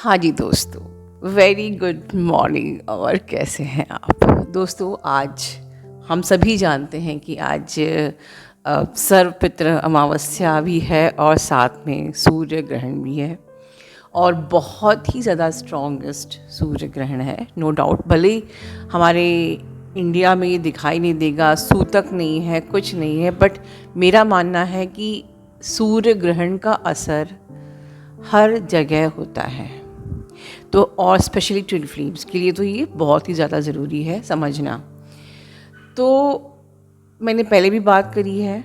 हाँ जी दोस्तों, very good morning. और कैसे हैं आप दोस्तों? आज हम सभी जानते हैं कि आज सर्वपित्र अमावस्या भी है और साथ में सूर्य ग्रहण भी है और बहुत ही ज़्यादा स्ट्रॉन्गेस्ट सूर्य ग्रहण है, नो डाउट। भले ही हमारे इंडिया में ये दिखाई नहीं देगा, सूतक नहीं है, कुछ नहीं है, बट मेरा मानना है कि सूर्य ग्रहण का असर हर जगह होता है। तो और स्पेशली ट्विन फ्लेम्स के लिए तो ये बहुत ही ज़्यादा ज़रूरी है समझना। तो मैंने पहले भी बात करी है,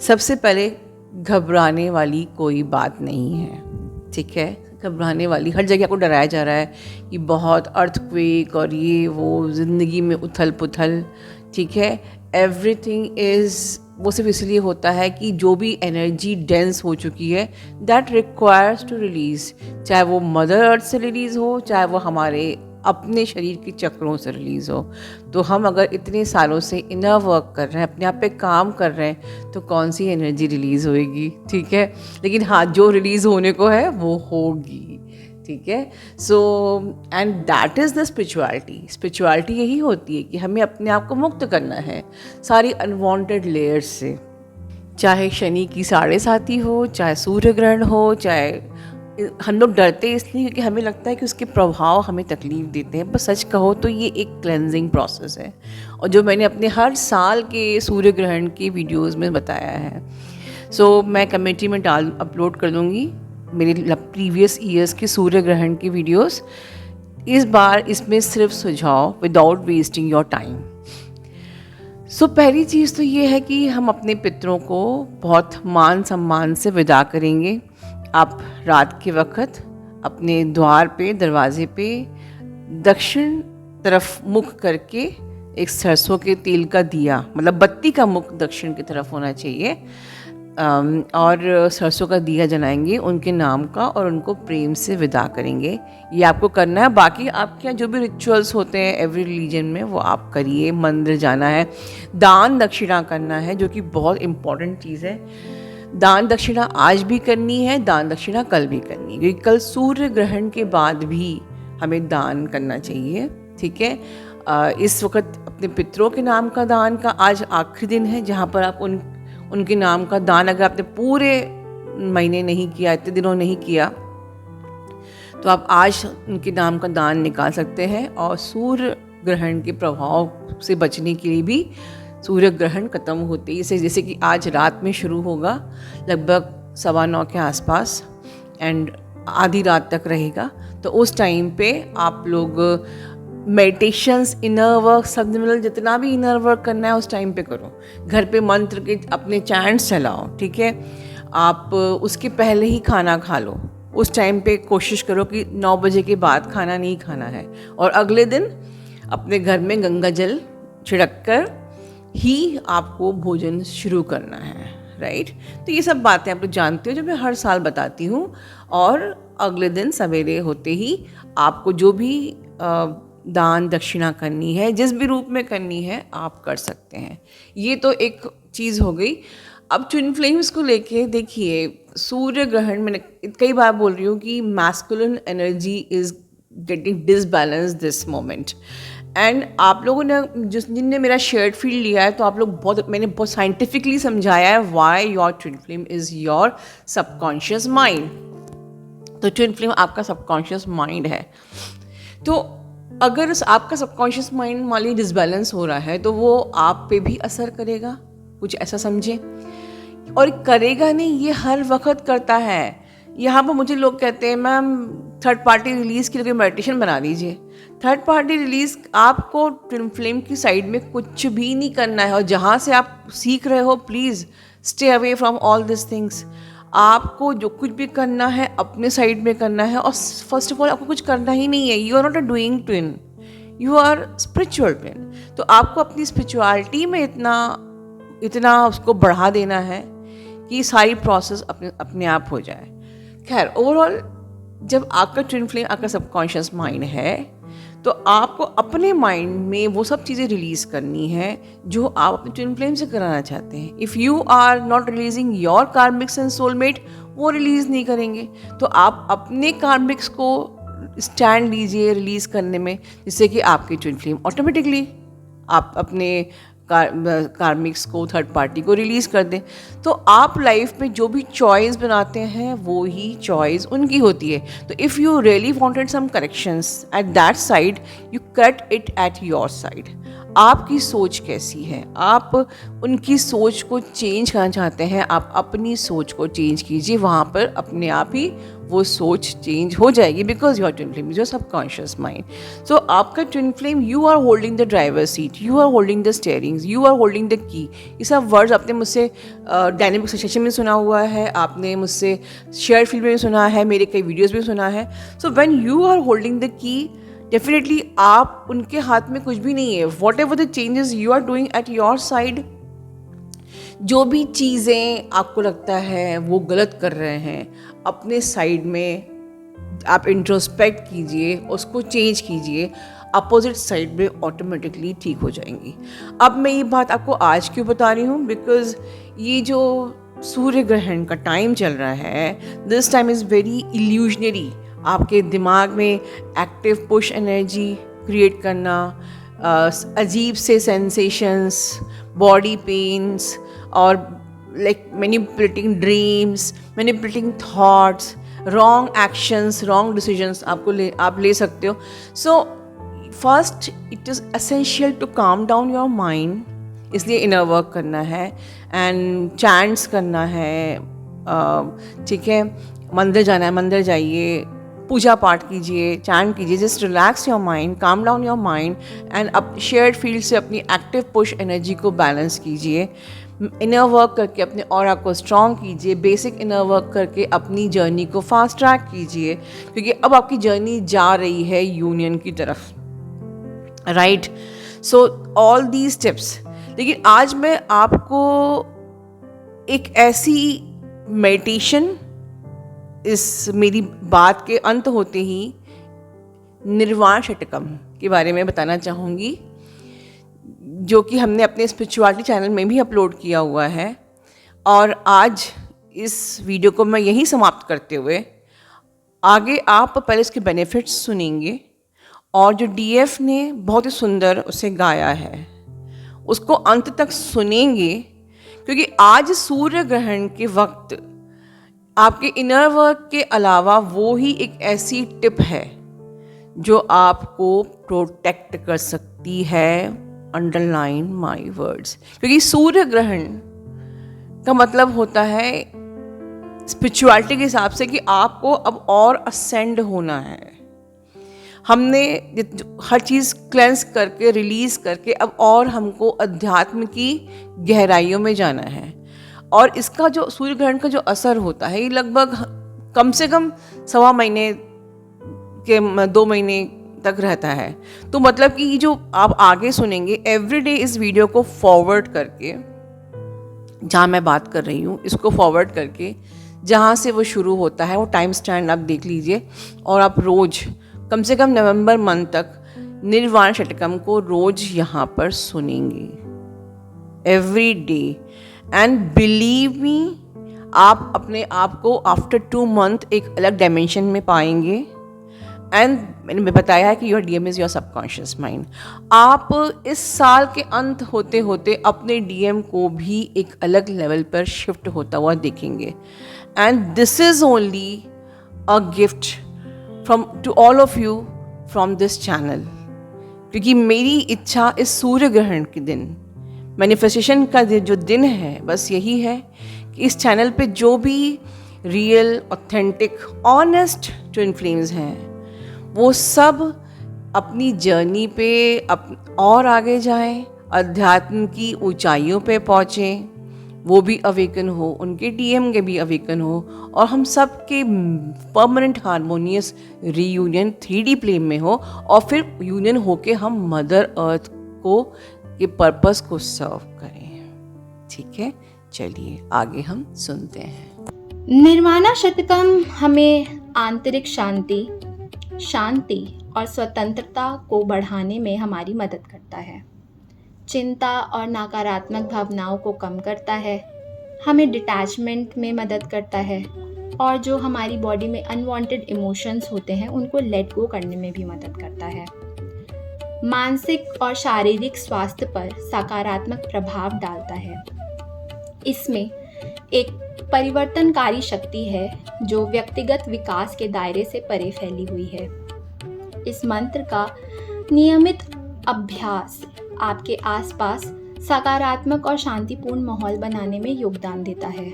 सबसे पहले घबराने वाली कोई बात नहीं है, ठीक है। घबराने वाली, हर जगह आपको डराया जा रहा है कि बहुत अर्थक्वेक और ये वो, ज़िंदगी में उथल पुथल, ठीक है। एवरीथिंग इज़, वो सिर्फ इसलिए होता है कि जो भी एनर्जी डेंस हो चुकी है दैट रिक्वायर्स टू रिलीज़, चाहे वो मदर अर्थ से रिलीज़ हो, चाहे वो हमारे अपने शरीर के चक्रों से रिलीज़ हो। तो हम अगर इतने सालों से इनर वर्क कर रहे हैं, अपने आप पे काम कर रहे हैं, तो कौन सी एनर्जी रिलीज़ होएगी, ठीक है। लेकिन हाँ, जो रिलीज़ होने को है वो होगी, ठीक है। So and that is the spirituality यही होती है कि हमें अपने आप को मुक्त करना है सारी अनवांटेड लेयर्स से, चाहे शनि की 7.5 हो, चाहे सूर्य ग्रहण हो, चाहे हम लोग डरते इसलिए क्योंकि हमें लगता है कि उसके प्रभाव हमें तकलीफ़ देते हैं, पर सच कहो तो ये एक क्लेंजिंग प्रोसेस है। और जो मैंने अपने हर साल के सूर्य ग्रहण के वीडियोस में बताया है, सो मैं कमेटी में अपलोड कर दूँगी मेरे प्रीवियस ईयर्स के सूर्य ग्रहण की वीडियोस। इस बार इसमें सिर्फ सुझाव, विदाउट वेस्टिंग योर टाइम। सो पहली चीज़ तो ये है कि हम अपने पितरों को बहुत मान सम्मान से विदा करेंगे। आप रात के वक्त अपने द्वार पे, दरवाजे पे दक्षिण तरफ मुख करके एक सरसों के तेल का दिया, मतलब बत्ती का मुख दक्षिण की तरफ होना चाहिए, और सरसों का दिया जलाएंगे उनके नाम का और उनको प्रेम से विदा करेंगे। ये आपको करना है। बाकी आपके यहाँ जो भी रिचुअल्स होते हैं एवरी रिलीजन में, वो आप करिए। मंदिर जाना है, दान दक्षिणा करना है, जो कि बहुत इम्पॉर्टेंट चीज़ है। दान दक्षिणा आज भी करनी है, दान दक्षिणा कल भी करनी है, क्योंकि कल सूर्य ग्रहण के बाद भी हमें दान करना चाहिए, ठीक है। इस वक्त अपने पितरों के नाम का दान का आज आखिरी दिन है, जहाँ पर आप उनके नाम का दान, अगर आपने पूरे महीने नहीं किया, इतने दिनों नहीं किया, तो आप आज उनके नाम का दान निकाल सकते हैं। और सूर्य ग्रहण के प्रभाव से बचने के लिए भी सूर्य ग्रहण खत्म होते ही, जैसे कि आज रात में शुरू होगा लगभग 9:15 के आसपास एंड आधी रात तक रहेगा, तो उस टाइम पे आप लोग मेडिटेशंस, इनर वर्क, सब्लिमिनल, जितना भी इनर वर्क करना है उस टाइम पे करो। घर पे मंत्र के अपने चैंट्स चलाओ, ठीक है। आप उसके पहले ही खाना खा लो। उस टाइम पे कोशिश करो कि 9 बजे के बाद खाना नहीं खाना है, और अगले दिन अपने घर में गंगा जल छिड़क कर ही आपको भोजन शुरू करना है, राइट। तो ये सब बातें आप लोग जानते हो, जो मैं हर साल बताती हूँ। और अगले दिन सवेरे होते ही आपको जो भी दान दक्षिणा करनी है, जिस भी रूप में करनी है, आप कर सकते हैं। ये तो एक चीज़ हो गई। अब ट्विन फ्लेम्स को लेके देखिए, सूर्य ग्रहण, मैंने कई बार बोल रही हूँ कि masculine energy is getting disbalance this moment. And आप लोगों ने जिनने मेरा शेयर्ड फील्ड लिया है, तो आप लोग मैंने बहुत साइंटिफिकली समझाया है why your twin flame is your subconscious mind. तो ट्विन फ्लेम आपका सबकॉन्शियस माइंड है। तो अगर आपका सबकॉन्शियस माइंड मान लीजिए डिसबैलेंस हो रहा है, तो वो आप पे भी असर करेगा, कुछ ऐसा समझे। और करेगा नहीं, ये हर वक्त करता है। यहाँ पर मुझे लोग कहते हैं, मैम थर्ड पार्टी रिलीज़ के लिए मेडिटेशन बना दीजिए। थर्ड पार्टी रिलीज़ आपको ट्विन फ्लेम की साइड में कुछ भी नहीं करना है। और जहाँ से आप सीख रहे हो, please stay away from all this things. आपको जो कुछ भी करना है अपने साइड में करना है। और फर्स्ट ऑफ ऑल आपको कुछ करना ही नहीं है। You are not a doing twin, you are spiritual twin. तो आपको अपनी स्पिरिचुअलिटी में इतना उसको बढ़ा देना है कि सारी प्रोसेस अपने आप हो जाए। खैर, ओवरऑल जब आपका ट्विन फ्लेम आपका सबकॉन्शियस माइंड है, तो आपको अपने माइंड में वो सब चीज़ें रिलीज़ करनी है जो आप अपने ट्विन फ्लेम से कराना चाहते हैं। If you are not releasing your karmics and soulmate, वो रिलीज़ नहीं करेंगे। तो आप अपने कार्मिक्स को स्टैंड लीजिए रिलीज़ करने में, जिससे कि आपकी ट्विन फ्लेम ऑटोमेटिकली आप अपने कार्मिक्स को, थर्ड पार्टी को रिलीज़ कर दें। तो आप लाइफ में जो भी चॉइस बनाते हैं वो ही चॉइस उनकी होती है। तो if you really wanted some corrections at that side, you cut it at your side. आपकी सोच कैसी है, आप उनकी सोच को चेंज करना चाहते हैं, आप अपनी सोच को चेंज कीजिए, वहाँ पर अपने आप ही वो सोच चेंज हो जाएगी, because your twin flame is your subconscious mind. So आपका twin flame, you are holding the driver seat, you are holding the steering, you are holding the key. ये सब वर्ड्स आपने मुझसे डायनेमिक सेशन में सुना हुआ है, आपने मुझसे शेयर फील्ड में भी सुना है, मेरे कई वीडियोज़ में सुना है। So when you are holding the key, definitely आप उनके हाथ में कुछ भी नहीं है। Whatever the changes you are doing at your side, जो भी चीज़ें आपको लगता है वो गलत कर रहे हैं, अपने साइड में आप इंट्रोस्पेक्ट कीजिए, उसको चेंज कीजिए, अपोजिट साइड में ऑटोमेटिकली ठीक हो जाएंगी। अब मैं ये बात आपको आज क्यों बता रही हूँ, बिकॉज ये जो सूर्य ग्रहण का टाइम चल रहा है, this time is very illusionary. आपके दिमाग में एक्टिव पुश एनर्जी क्रिएट करना, अजीब से सेंसेशंस, बॉडी पेन्स और like manipulating dreams, manipulating thoughts, wrong actions, wrong decisions आप ले सकते हो। So first it is essential to calm down your mind, इसलिए इनर वर्क करना है एंड चैंट्स करना है, ठीक है, मंदिर जाना है, मंदिर जाइए, पूजा पाठ कीजिए, चैंट कीजिए, जस्ट रिलैक्स योर माइंड, काम डाउन योर माइंड एंड अब शेयर्ड फील्ड से अपनी एक्टिव पुश एनर्जी को बैलेंस कीजिए। इनर वर्क करके अपने ऑरा को स्ट्रॉन्ग कीजिए, बेसिक इनर वर्क करके अपनी जर्नी को फास्ट ट्रैक कीजिए, क्योंकि अब आपकी जर्नी जा रही है यूनियन की तरफ, right. So all these tips, लेकिन आज मैं आपको एक ऐसी मेडिटेशन, इस मेरी बात के अंत होते ही निर्वाण षटकम के बारे में बताना चाहूँगी, जो कि हमने अपने स्पिरिचुअलिटी चैनल में भी अपलोड किया हुआ है। और आज इस वीडियो को मैं यहीं समाप्त करते हुए, आगे आप पहले इसके बेनिफिट्स सुनेंगे और जो डीएफ ने बहुत ही सुंदर उसे गाया है उसको अंत तक सुनेंगे, क्योंकि आज सूर्य ग्रहण के वक्त आपके इनर वर्क के अलावा वो ही एक ऐसी टिप है जो आपको प्रोटेक्ट कर सकती है। अंडरलाइन माई वर्ड्स, क्योंकि सूर्य ग्रहण का मतलब होता है स्पिरिचुअलिटी के हिसाब से कि आपको अब और असेंड होना है। हमने हर चीज़ क्लेंस करके, रिलीज़ करके, अब और हमको अध्यात्म की गहराइयों में जाना है। और इसका जो सूर्य ग्रहण का जो असर होता है, ये लगभग कम से कम 1.25 महीने के 2 महीने तक रहता है। तो मतलब कि ये जो आप आगे सुनेंगे, एवरीडे इस वीडियो को फॉरवर्ड करके, जहाँ मैं बात कर रही हूँ इसको फॉरवर्ड करके, जहाँ से वो शुरू होता है वो टाइम स्टैंड आप देख लीजिए, और आप रोज़ कम से कम नवंबर मंथ तक निर्वाण षटकम को रोज़ यहाँ पर सुनेंगे, every day. And believe me, आप अपने आप को आफ्टर 2 मंथ एक अलग डायमेंशन में पाएंगे। एंड मैंने बताया है कि your DM is your subconscious mind. आप इस साल के अंत होते होते अपने डीएम को भी एक अलग लेवल पर शिफ्ट होता हुआ देखेंगे। And this is only a gift from to all of you from this channel, क्योंकि मेरी इच्छा इस सूर्य ग्रहण के दिन, मैनिफेस्टेशन का जो दिन है, बस यही है कि इस चैनल पे जो भी real, authentic, honest twin flames हैं वो सब अपनी जर्नी पे और आगे जाएं, अध्यात्म की ऊंचाइयों पे पहुँचें, वो भी अवेकन हो, उनके डीएम के भी अवेकन हो, और हम सब के permanent harmonious reunion 3D plane में हो, और फिर यूनियन होके हम मदर अर्थ को के पर्पस को सर्व करें। ठीक है, चलिए आगे हम सुनते हैं। निर्वाणा शतकम हमें आंतरिक शांति और स्वतंत्रता को बढ़ाने में हमारी मदद करता है, चिंता और नकारात्मक भावनाओं को कम करता है, हमें डिटैचमेंट में मदद करता है, और जो हमारी बॉडी में अनवांटेड इमोशंस होते हैं उनको लेट गो करने में भी मदद करता है। मानसिक और शारीरिक स्वास्थ्य पर सकारात्मक प्रभाव डालता है। इसमें एक परिवर्तनकारी शक्ति है जो व्यक्तिगत विकास के दायरे से परे फैली हुई है। इस मंत्र का नियमित अभ्यास आपके आसपास सकारात्मक और शांतिपूर्ण माहौल बनाने में योगदान देता है।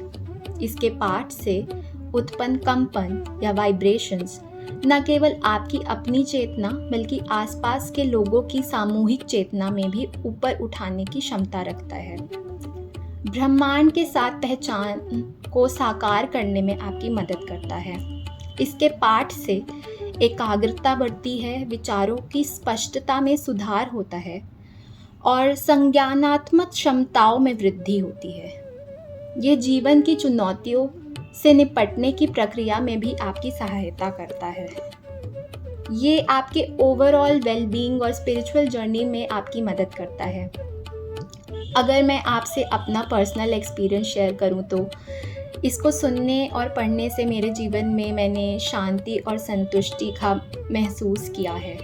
इसके पाठ से उत्पन्न कंपन या वाइब्रेशंस न केवल आपकी अपनी चेतना बल्कि आसपास के लोगों की सामूहिक चेतना में भी ऊपर उठाने की क्षमता रखता है। ब्रह्मांड के साथ पहचान को साकार करने में आपकी मदद करता है। इसके पाठ से एकाग्रता बढ़ती है, विचारों की स्पष्टता में सुधार होता है और संज्ञानात्मक क्षमताओं में वृद्धि होती है। ये जीवन की चुनौतियों से निपटने की प्रक्रिया में भी आपकी सहायता करता है। ये आपके ओवरऑल वेलबींग और स्पिरिचुअल जर्नी में आपकी मदद करता है। अगर मैं आपसे अपना पर्सनल एक्सपीरियंस शेयर करूं तो इसको सुनने और पढ़ने से मेरे जीवन में मैंने शांति और संतुष्टि का महसूस किया है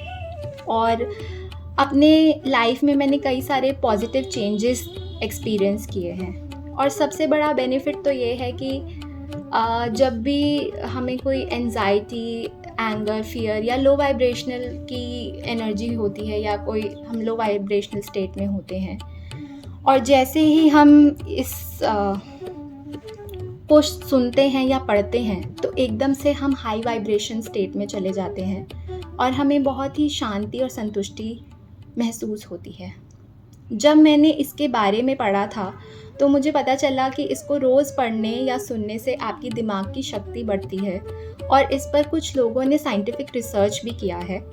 और अपने लाइफ में मैंने कई सारे पॉजिटिव चेंजेस एक्सपीरियंस किए हैं। और सबसे बड़ा बेनिफिट तो ये है कि जब भी हमें कोई एंजाइटी, एंगर, फियर या लो वाइब्रेशनल की एनर्जी होती है या कोई हम लो वाइब्रेशनल स्टेट में होते हैं और जैसे ही हम इस को सुनते हैं या पढ़ते हैं तो एकदम से हम हाई वाइब्रेशन स्टेट में चले जाते हैं और हमें बहुत ही शांति और संतुष्टि महसूस होती है। जब मैंने इसके बारे में पढ़ा था तो मुझे पता चला कि इसको रोज़ पढ़ने या सुनने से आपकी दिमाग की शक्ति बढ़ती है और इस पर कुछ लोगों ने साइंटिफिक रिसर्च भी किया है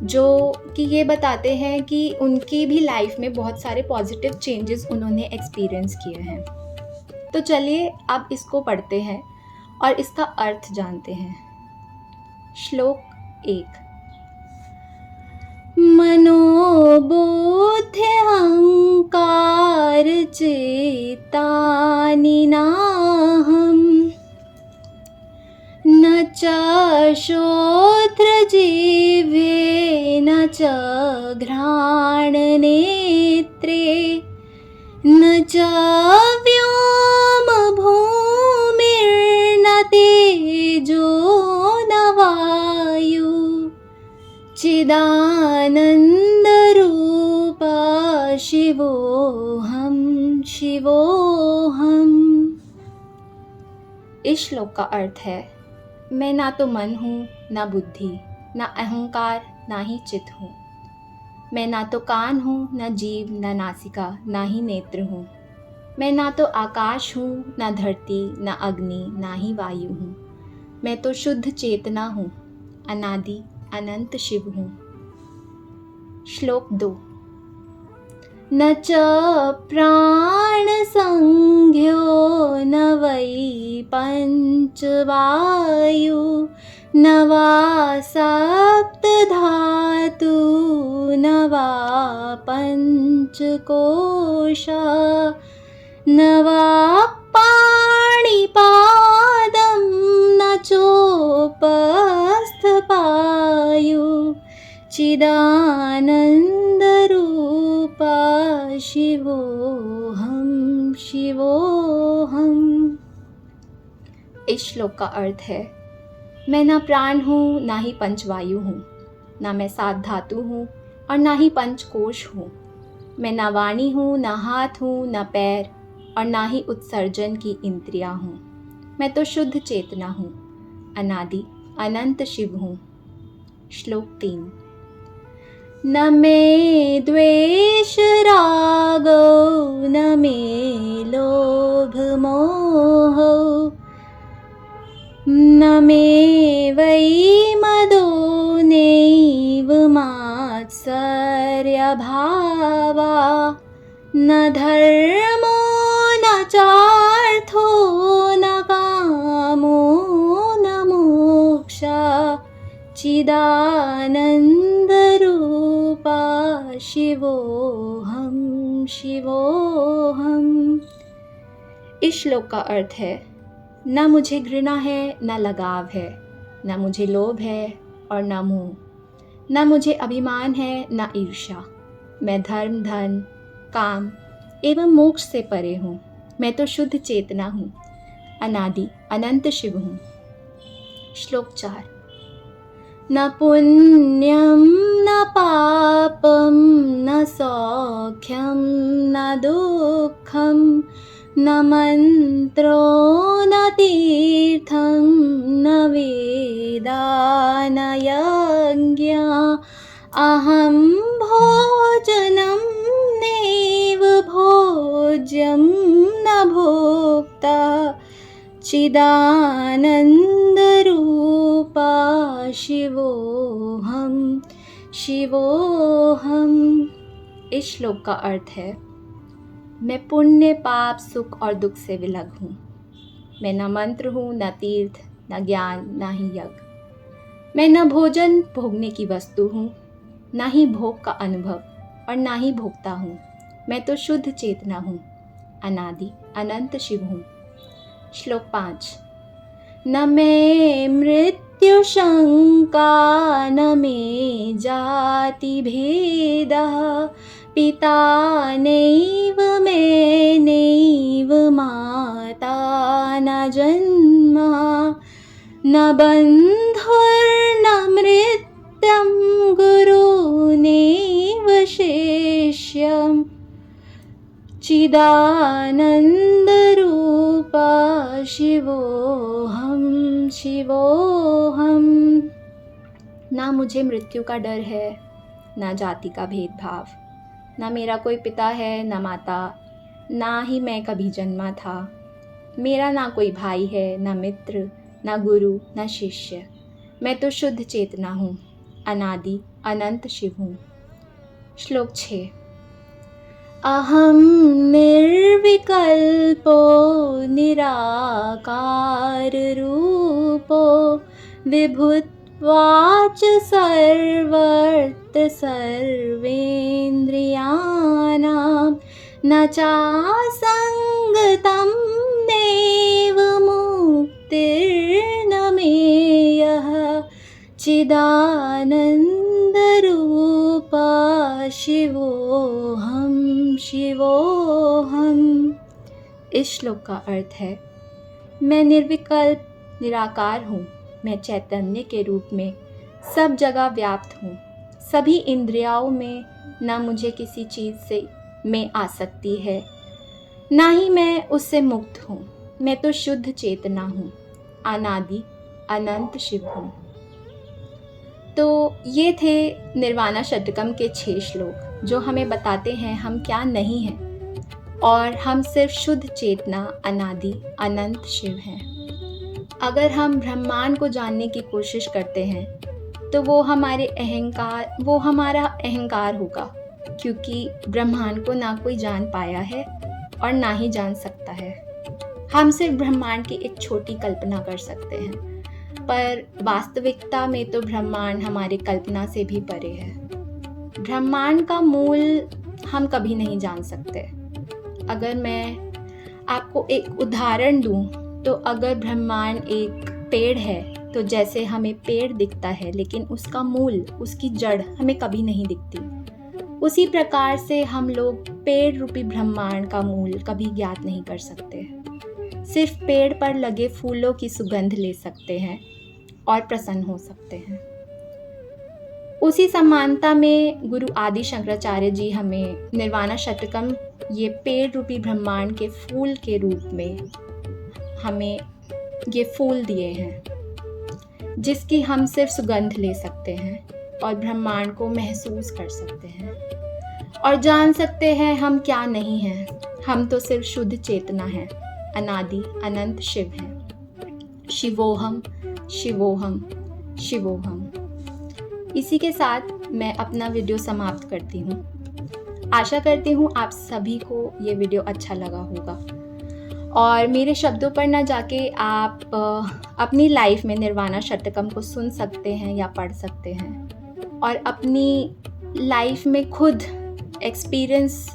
जो कि ये बताते हैं कि उनकी भी लाइफ में बहुत सारे पॉजिटिव चेंजेस उन्होंने एक्सपीरियंस किए हैं। तो चलिए अब इसको पढ़ते हैं और इसका अर्थ जानते हैं। श्लोक 1। मनोबुद्ध्यहंकार चेतानि नाहम् न च श्रोत्रजिह्वे न च घ्राणनेत्रे न च व्योमभूमिर्न तेजो न वायु चिदानन्दरूपा शिवोऽहं शिवोऽहम्। इस श्लोक का अर्थ है, मैं ना तो मन हूँ, ना बुद्धि, ना अहंकार, ना ही चित्त हूँ। मैं ना तो कान हूँ, ना जीव, ना नासिका, ना ही नेत्र हूँ। मैं ना तो आकाश हूँ, ना धरती, ना अग्नि, ना ही वायु हूँ। मैं तो शुद्ध चेतना हूँ, अनादि अनंत शिव हूँ। श्लोक 2। न च प्राणसंज्ञो न वै पंचवायु न वा सप्तधातु न वा पंचकोशा न वा पाणिपादं न चोपस्थपायु चिदानन्दरूपा शिवोऽहं शिवोऽहम्। इस श्लोक का अर्थ है, मैं ना प्राण हूँ, ना ही पंचवायु हूँ, ना मैं सात धातु हूँ और ना ही पंचकोश हूँ। मैं ना वाणी हूँ, ना हाथ हूँ, ना पैर और ना ही उत्सर्जन की इंद्रियाँ हूँ। मैं तो शुद्ध चेतना हूँ, अनादि अनंत शिव हूँ। श्लोक 3। न मे द्वेष रागो न मे लोभ मोहो न मे वै मदो नैव मात्सर्य भावा न धर्मो न चार्थो न कामो न मोक्षा चिदानन्दरूपा शिवोऽहं शिवोऽहम्। इस श्लोक का अर्थ है, न मुझे घृणा है न लगाव है, न मुझे लोभ है और न मोह, न मुझे अभिमान है न ईर्ष्या। मैं धर्म, धन, काम एवं मोक्ष से परे हूँ। मैं तो शुद्ध चेतना हूँ, अनादि अनंत शिव हूँ। श्लोक 4। न पुण्यम न पापम न सौख्यम न दुःखम न मंत्रो न तीर्थम न वेदा न यज्ञा अहं भोजनं नैव भोज्यं न भोक्ता चिदानन्दरूपा शिवोऽहं शिवोऽहं। इस श्लोक का अर्थ है, मैं पुण्य, पाप, सुख और दुख से विलग हूँ। मैं न मंत्र हूँ, न तीर्थ, न ज्ञान, न ही यज्ञ। मैं न भोजन भोगने की वस्तु हूँ, न ही भोग का अनुभव और न ही भोगता हूँ। मैं तो शुद्ध चेतना हूँ, अनादि अनंत शिव हूँ। श्लोक 5। न मे मृत्यु शंका न मे जाति भेदः पिता नैव मे नैव माता न जन्म न बन्धुर्न मृत्यं गुरुर्नैव शिष्यम् चिदानन्दरूपा शिवोऽहं शिवोऽहं। ना मुझे मृत्यु का डर है, ना जाति का भेदभाव, ना मेरा कोई पिता है, ना माता, ना ही मैं कभी जन्मा था। मेरा ना कोई भाई है, ना मित्र, ना गुरु, ना शिष्य। मैं तो शुद्ध चेतना हूँ, अनादि अनंत शिव हूँ। श्लोक 6। अहं निर्विकल्पो निराकार रूपो विभुत्वाच सर्वत्र सर्वेन्द्रियाणां न चासंगतं नैव मुक्तिर्न मेयः चिदानन्दरूपा शिवोऽहं शिवोऽहं। इस श्लोक का अर्थ है, मैं निर्विकल्प निराकार हूँ। मैं चैतन्य के रूप में सब जगह व्याप्त हूँ। सभी इंद्रियों में न मुझे किसी चीज़ से में आसक्ति है, ना ही मैं उससे मुक्त हूँ। मैं तो शुद्ध चेतना हूँ, अनादि अनंत शिव हूँ। तो ये थे निर्वाणा षटकम के 6 श्लोक, जो हमें बताते हैं हम क्या नहीं हैं और हम सिर्फ शुद्ध चेतना, अनादि अनंत शिव हैं। अगर हम ब्रह्मांड को जानने की कोशिश करते हैं तो वो हमारा अहंकार होगा, क्योंकि ब्रह्मांड को ना कोई जान पाया है और ना ही जान सकता है। हम सिर्फ ब्रह्मांड की एक छोटी कल्पना कर सकते हैं, पर वास्तविकता में तो ब्रह्मांड हमारी कल्पना से भी परे है। ब्रह्मांड का मूल हम कभी नहीं जान सकते। अगर मैं आपको एक उदाहरण दूं, तो अगर ब्रह्मांड एक पेड़ है तो जैसे हमें पेड़ दिखता है, लेकिन उसका मूल, उसकी जड़ हमें कभी नहीं दिखती, उसी प्रकार से हम लोग पेड़ रूपी ब्रह्मांड का मूल कभी ज्ञात नहीं कर सकते। सिर्फ पेड़ पर लगे फूलों की सुगंध ले सकते हैं और प्रसन्न हो सकते हैं। उसी समानता में गुरु आदि शंकराचार्य जी हमें निर्वाणा षटकम, ये पेड़ रूपी ब्रह्मांड के फूल के रूप में हमें ये फूल दिए हैं, जिसकी हम सिर्फ सुगंध ले सकते हैं और ब्रह्मांड को महसूस कर सकते हैं और जान सकते हैं हम क्या नहीं हैं। हम तो सिर्फ शुद्ध चेतना हैं, अनादि अनंत शिव हैं। शिवोहम शिवोहम शिवोहम। इसी के साथ मैं अपना वीडियो समाप्त करती हूँ। आशा करती हूँ आप सभी को ये वीडियो अच्छा लगा होगा और मेरे शब्दों पर ना जाके आप अपनी लाइफ में निर्वाणा षटकम को सुन सकते हैं या पढ़ सकते हैं और अपनी लाइफ में खुद एक्सपीरियंस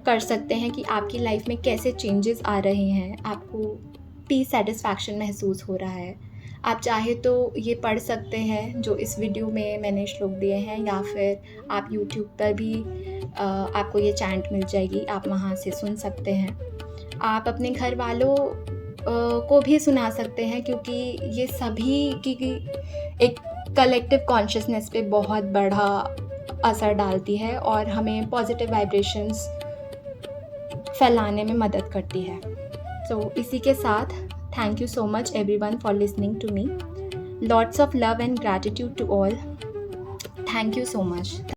कर सकते हैं कि आपकी लाइफ में कैसे चेंजेस आ रहे हैं, आपको पीस सेटिस्फैक्शन महसूस हो रहा है। आप चाहे तो ये पढ़ सकते हैं जो इस वीडियो में मैंने श्लोक दिए हैं, या फिर आप यूट्यूब पर भी आपको ये चैंट मिल जाएगी, आप वहाँ से सुन सकते हैं। आप अपने घर वालों को भी सुना सकते हैं, क्योंकि ये सभी की एक कलेक्टिव कॉन्शियसनेस पे बहुत बड़ा असर डालती है और हमें पॉजिटिव वाइब्रेशंस फैलाने में मदद करती है। सो इसी के साथ thank you so much everyone for listening to me. Lots of love and gratitude to all. Thank you so much.